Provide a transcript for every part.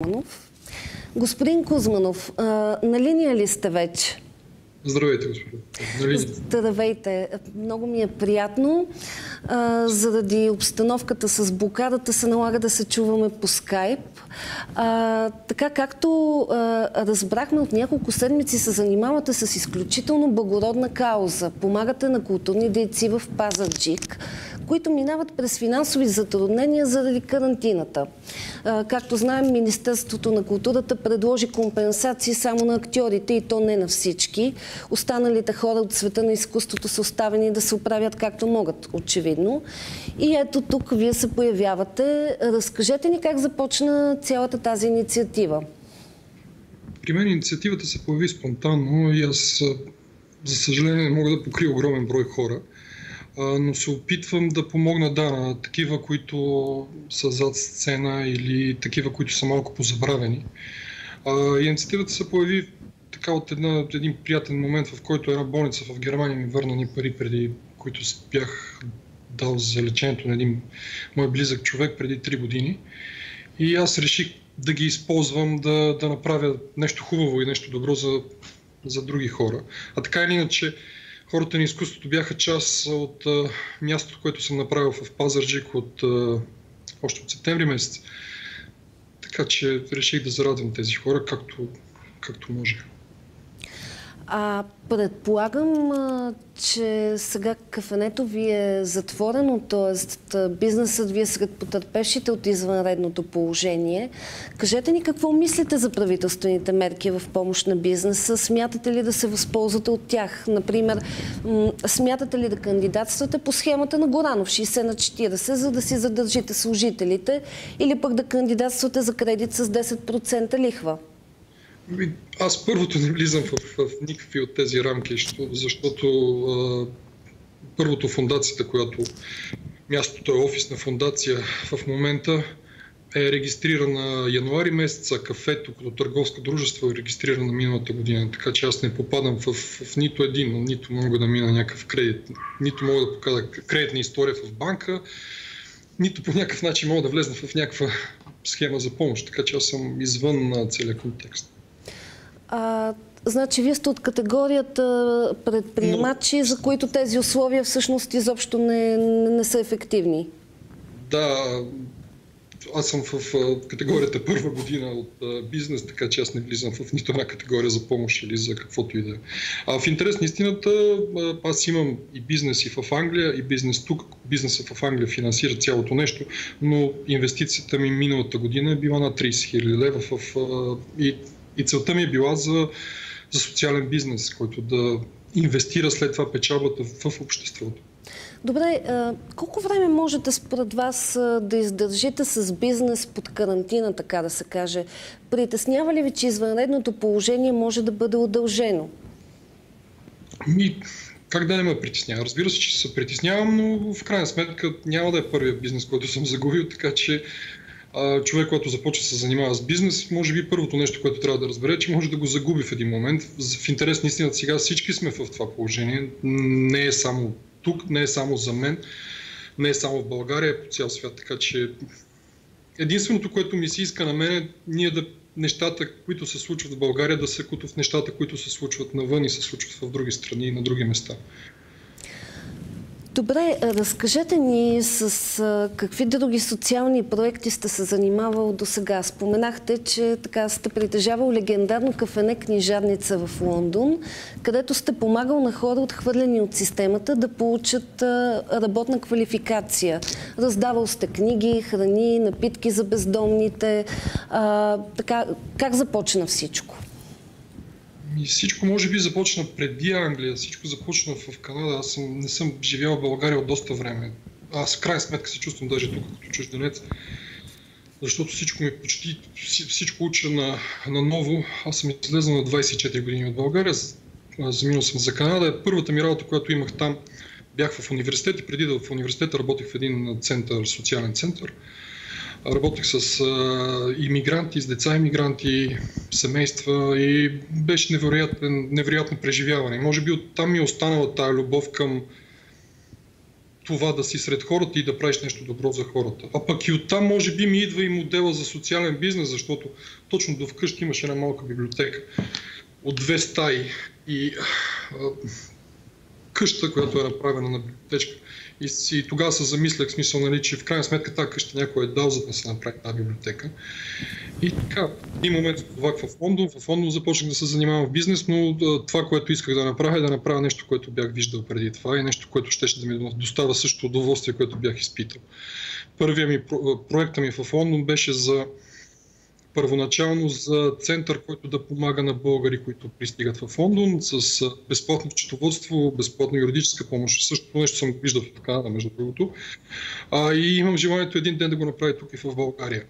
Кузманов. Господин Кузманов, на линия ли сте вече? Здравейте, господин. Здравейте. Много ми е приятно. Заради обстановката с блокадата се налага да се чуваме по скайп. Така както разбрахме, от няколко седмици се занимавате с изключително благородна кауза. Помагате на културни дейци в Пазарджик, които минават през финансови затруднения заради карантината. Както знаем, Министерството на културата предложи компенсации само на актьорите и то не на всички. Останалите хора от света на изкуството са оставени да се оправят както могат, очевидно. И ето тук вие се появявате. Разкажете ни как започна цялата тази инициатива. При мен инициативата се появи спонтанно и аз, за съжаление, не мога да покрия огромен брой хора. Но се опитвам да помогна на такива, които са зад сцена или такива, които са малко позабравени. Инициативата се появи така от един приятен момент, в който една болница в Германия ми върна ни пари, преди които бях дал за лечението на един мой близък човек преди 3 години. И аз реших да ги използвам да направя нещо хубаво и нещо добро за други хора. А така или иначе, хората на изкуството бяха част от мястото, което съм направил в Пазарджик още от септември месец. Така че реших да зарадвам тези хора както може. Предполагам, че сега кафенето ви е затворено, т.е. бизнесът ви е сред потърпевшите от извънредното положение. Кажете ни какво мислите за правителствените мерки в помощ на бизнеса? Смятате ли да се възползвате от тях? Например, смятате ли да кандидатствате по схемата на Горанов 60/40, за да си задържите служителите, или пък да кандидатствате за кредит с 10% лихва? Аз първото не влизам в никакви от тези рамки, защото първото фондацията, мястото е офисна фондация в момента, е регистрирана януари месец, а кафето като търговско дружество е регистрирано миналата година. Така че аз не попадам в нито един, нито мога да мина някакъв кредит, нито мога да покажа кредитна история в банка, нито по някакъв начин мога да влезна в някаква схема за помощ. Така че аз съм извън на целия контекст. Значи вие сте от категорията предприемачи, за които тези условия всъщност изобщо не са ефективни. Да, аз съм в категорията първа година от бизнес, така че аз не влизам в нито една категория за помощ или за каквото и да е. В интерес на истината, аз имам и бизнес и в Англия, и бизнес тук. Бизнесът в Англия финансира цялото нещо, но инвестицията ми миналата година е била на 30 000 лева и целта ми е била за социален бизнес, който да инвестира след това печалбата в обществото. Добре, колко време можете според вас да издържите с бизнес под карантина, така да се каже? Притеснява ли ви, че извънредното положение може да бъде удължено? Как да не ме притеснява? Разбира се, че се притеснявам, но в крайна сметка няма да е първият бизнес, който съм загубил, така че човек, който започва да се занимава с бизнес, може би първото нещо, което трябва да разбере, че може да го загуби в един момент. В интерес на истината сега всички сме в това положение. Не е само тук, не е само за мен, не е само в България, е по цял свят. Така че единственото, което ми се иска на мен е нещата, които се случват в България, да се кутат в нещата, които се случват навън и се случват в други страни и на други места. Добре, разкажете ни с какви други социални проекти сте се занимавал до сега. Споменахте, че така сте притежавал легендарно кафене Книжарница в Лондон, където сте помагал на хора, отхвърлени от системата, да получат работна квалификация. Раздавал сте книги, храни, напитки за бездомните. Как започна всичко? Всичко може би започна преди Англия, всичко започна в Канада. Аз не съм живял в България от доста време. Аз в крайна сметка се чувствам даже тук като чужденец, защото всичко уча на ново. Аз съм излезъл на 24 години от България, заминал съм за Канада. Първата ми работа, която имах там, бях в университет и преди да в университета работех в един социален център. Работех с имигранти, с деца имигранти, семейства и беше невероятно преживяване. Може би оттам ми е останала тая любов към това да си сред хората и да правиш нещо добро за хората. А пък и оттам може би ми идва и модела за социален бизнес, защото точно до вкъщи имаше една малка библиотека от 2 стаи и къща, която е направена на библиотечка. И тогава се замислях, смисъл, нали, че в крайна сметка тази къща някой е дал, за да се направи тази библиотека. И така, в един момент отвах в Лондон. В Лондон започнах да се занимавам в бизнес, но това, което исках да направя, е да направя нещо, което бях виждал преди това и нещо, което щеше да ми доставя също удоволствие, което бях изпитал. Проектът ми в Лондон беше първоначално за център, който да помага на българи, които пристигат в Лондон, с безплатно счетоводство, безплатна юридическа помощ. Същото нещо съм виждал в Канада, между другото. И имам желанието един ден да го направя тук и в България.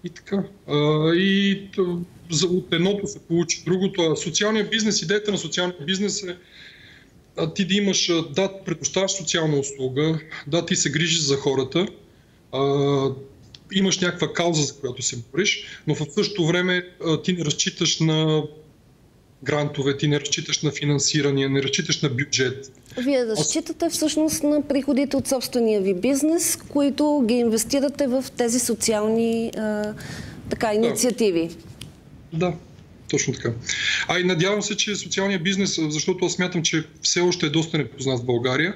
И така. От едното се получи другото. Социалният бизнес, идеята на социалния бизнес е ти да имаш, да, предоставяш социална услуга, да, ти се грижиш за хората, имаш някаква кауза, за която се бориш, но в същото време ти не разчиташ на грантове, ти не разчиташ на финансиране, не разчиташ на бюджет. Вие разчитате всъщност на приходите от собствения ви бизнес, които ги инвестирате в тези социални инициативи. Да. Точно така. И надявам се, че социалният бизнес, защото аз смятам, че все още е доста непознат в България,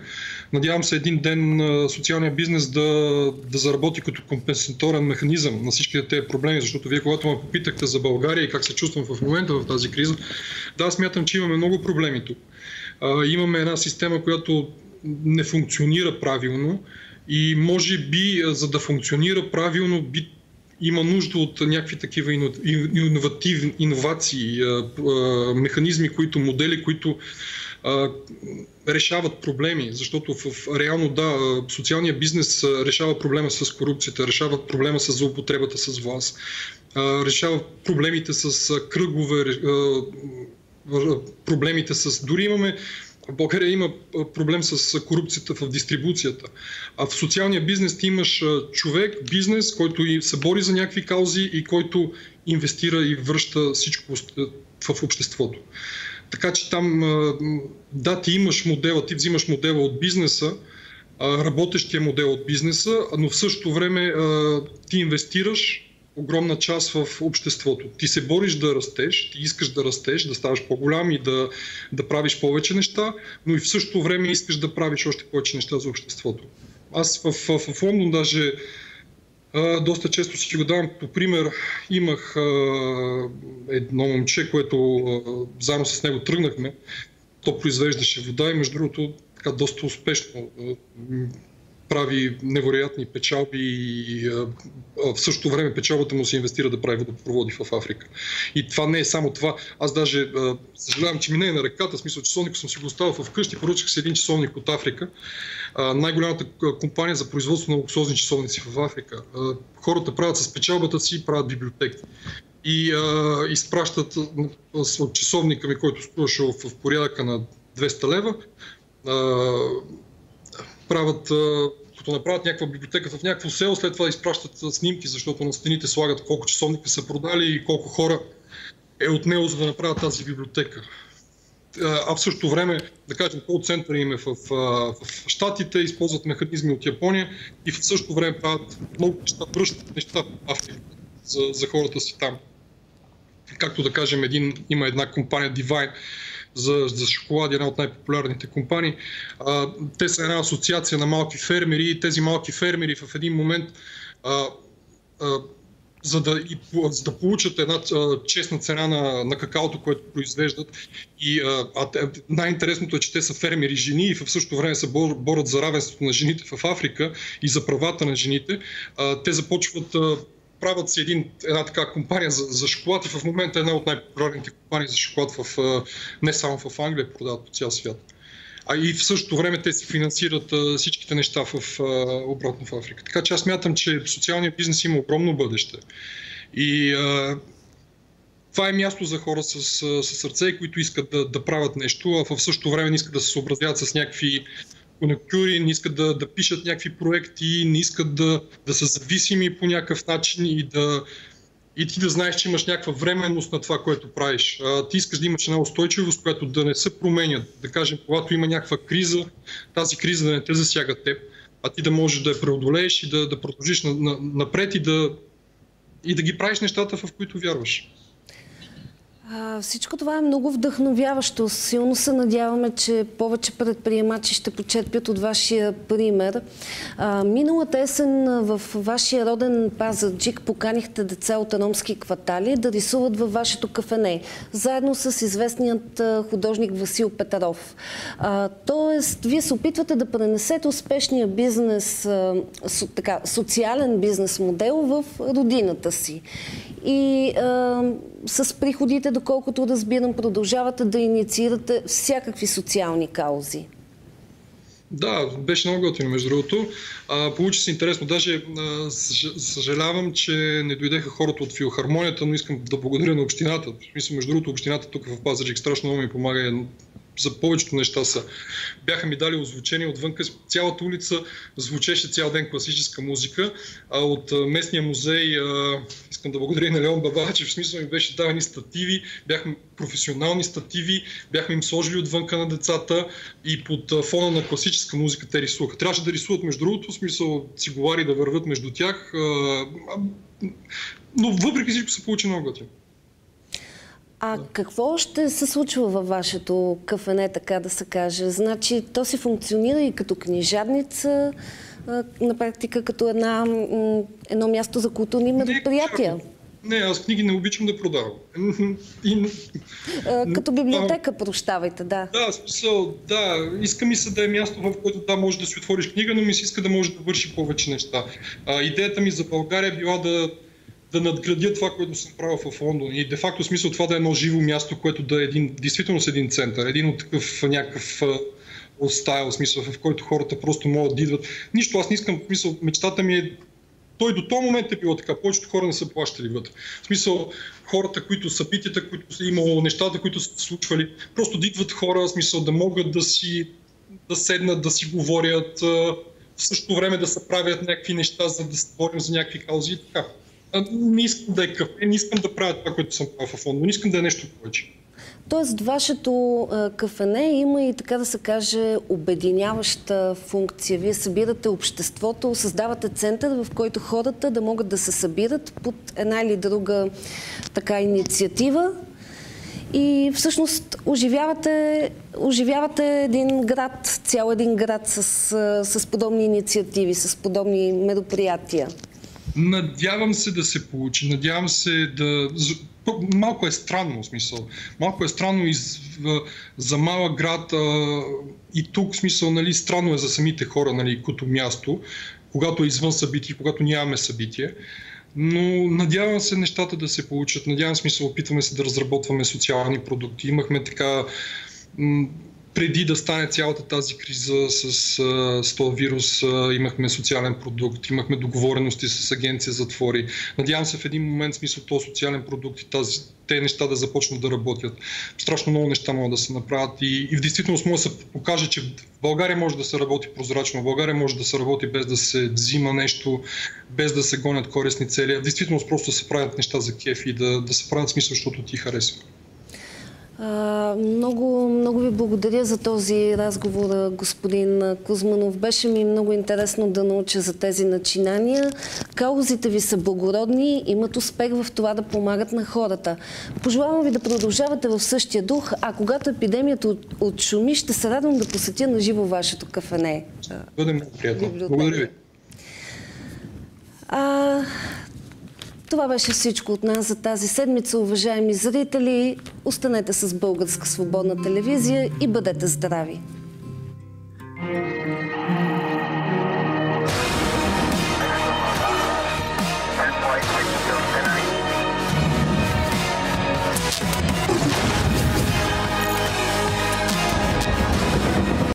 надявам се един ден социалният бизнес да заработи като компенсаторен механизъм на всичките тези проблеми, защото вие, когато ме попитахте за България и как се чувствам в момента в тази криза, да, смятам, че имаме много проблеми тук. Имаме една система, която не функционира правилно и може би, за да функционира правилно, има нужда от някакви такива иновации, механизми, модели, които решават проблеми, защото реално да, социалният бизнес решава проблема с корупцията, решава проблема с злоупотребата с власт, решава проблемите с кръгове, проблемите с... Дори имаме в България има проблем с корупцията в дистрибуцията. А в социалния бизнес ти имаш човек, бизнес, който се бори за някакви каузи и който инвестира и връща всичко в обществото. Така че там, да, ти имаш модела, ти взимаш модела от бизнеса, работещия модел от бизнеса, но в същото време ти инвестираш огромна част в обществото. Ти се бориш да растеш, ти искаш да растеш, да ставаш по-голям и да правиш повече неща, но и в същото време искаш да правиш още повече неща за обществото. Аз в Лондон даже доста често си го давам по пример. Имах едно момче, което заедно с него тръгнахме. То произвеждаше вода и между другото така доста успешно прави невероятни печалби и в същото време печалбата му се инвестира да прави водопроводи в Африка. И това не е само това. Аз даже съжалявам, че ми не е на ръката, в смисъл часовник съм си го оставил вкъщи, поръчах си един часовник от Африка. Най-голямата компания за производство на луксозни часовници в Африка. Хората правят с печалбата си и правят библиотеки. И изпращат от часовника ми, който струваше в порядъка на 200 лева, правят, като направят някаква библиотека в някакво село, след това изпращат снимки, защото на стените слагат колко часовника са продали и колко хора е отнело, за да направят тази библиотека. А в същото време, да кажем, кол-център им е в Щатите, използват механизми от Япония и в същото време правят много неща, връщат неща в Африка за хората си там. Както да кажем, има една компания Divine, за шоколади, една от най-популярните компании. Те са една асоциация на малки фермери и тези малки фермери в един момент, за да получат една честна цена на какаото, което произвеждат. Най-интересното е, че те са фермери жени и в същото време се борят за равенството на жените в Африка и за правата на жените. Те започват правят си една така компания за шоколад и в момента е една от най-популярните компании за шоколад не само в Англия, продават по цял свят. И в същото време те си финансират всичките неща обратно в Африка. Така че аз смятам, че социалният бизнес има огромно бъдеще. И това е място за хора с сърце, които искат да правят нещо, а в същото време не искат да се съобразяват с някакви конюнктури, не искат да пишат някакви проекти, не искат да са зависими по някакъв начин и ти да знаеш, че имаш някаква временност на това, което правиш. Ти искаш да имаш една устойчивост, която да не се променя. Да кажем, когато има някаква криза, тази криза да не те засяга теб, а ти да можеш да я преодолееш и да продължиш напред и да ги правиш нещата, в които вярваш. Всичко това е много вдъхновяващо. Силно се надяваме, че повече предприемачи ще почерпят от вашия пример. Миналата есен в вашия роден Пазарджик поканихте деца от ромски квартали да рисуват във вашето кафене, заедно с известният художник Васил Петров. Тоест, вие се опитвате да пренесете успешния бизнес, социален бизнес модел в родината си. И с приходите, доколкото разбирам, продължавате да инициирате всякакви социални каузи. Да, беше много готино, между другото. Получи се интересно. Даже съжалявам, че не дойдеха хората от филхармонията, но искам да благодаря на общината. В смисъл, между другото, общината тук в Пазарджик страшно много ми помага. За повечето неща бяха ми дали озвучение отвънка. Цялата улица звучеше цял ден класическа музика. От местния музей искам да благодаря на Леон Бабачев. В смисъл ми беше давани стативи, бяхме професионални стативи, бяхме им сложили отвънка на децата и под фона на класическа музика те рисуваха. Трябваше да рисуват между другото, в смисъл цигулари да вървят между тях. Но въпреки всичко се получи много готино. Какво ще се случва във вашето кафене, така да се каже? Значи, то си функционира и като книжарница, на практика като едно място за културни мероприятия. Не, аз книги не обичам да продавам. Като библиотека, прощавайте, да. Да, смисъл, да. Иска ми се да е място, в което може да си отвориш книга, но ми се иска да може да върши повече неща. Идеята ми за България била да надградя това, което съм правил в Лондон. И де-факто смисъл това да е едно живо място, което да е действително един център, един от такъв някакъв стайл, смисъл, в който хората просто могат да идват. Нищо, аз не искам, смисъл, мечтата ми е, той до този момент е било така, повечето хора не са плащали вътре. В смисъл, хората, които събитията, които са имало, нещата, които са случвали, просто да идват хора, в смисъл, да могат да седнат, да си говорят, в същото време да се правят някакви неща, за да се борим за някакви каузи и така. Не искам да е кафе, не искам да правя това, което съм правил в Лондон, не искам да е нещо повече. Тоест, вашето кафене има и, така да се каже, обединяваща функция. Вие събирате обществото, създавате център, в който хората да могат да се събират под една или друга така инициатива и всъщност оживявате един град, цял един град с подобни инициативи, с подобни мероприятия. Надявам се да се получи, надявам се да... Малко е странно, в смисъл. Малко е странно и за малък град и тук, в смисъл, нали, странно е за самите хора, нали, като място, когато е извън събитие, когато нямаме събитие. Но надявам се нещата да се получат. Надявам смисъл, опитваме се да разработваме социални продукти. Имахме така... Преди да стане цялата тази криза с този вирус, имахме социален продукт, имахме договорености с агенция затвори. Надявам се в един момент, смисъл, този социален продукт и те неща да започнат да работят. Страшно много неща могат да се направят и в действителност може да се покаже, че в България може да се работи прозрачно, в България може да се работи без да се взима нещо, без да се гонят корисни цели. В действителност просто да се правят неща за кеф и да се правят смисъл, защото ти харесва. Много ви благодаря за този разговор, господин Кузманов. Беше ми много интересно да науча за тези начинания. Каузите ви са благородни, имат успех в това да помагат на хората. Пожелавам ви да продължавате в същия дух, а когато епидемията отшуми, ще се радвам да посетя на живо вашето кафене. Бъде много приятно. Благодаря ви. Това беше всичко от нас за тази седмица, уважаеми зрители. Останете с Българска свободна телевизия и бъдете здрави!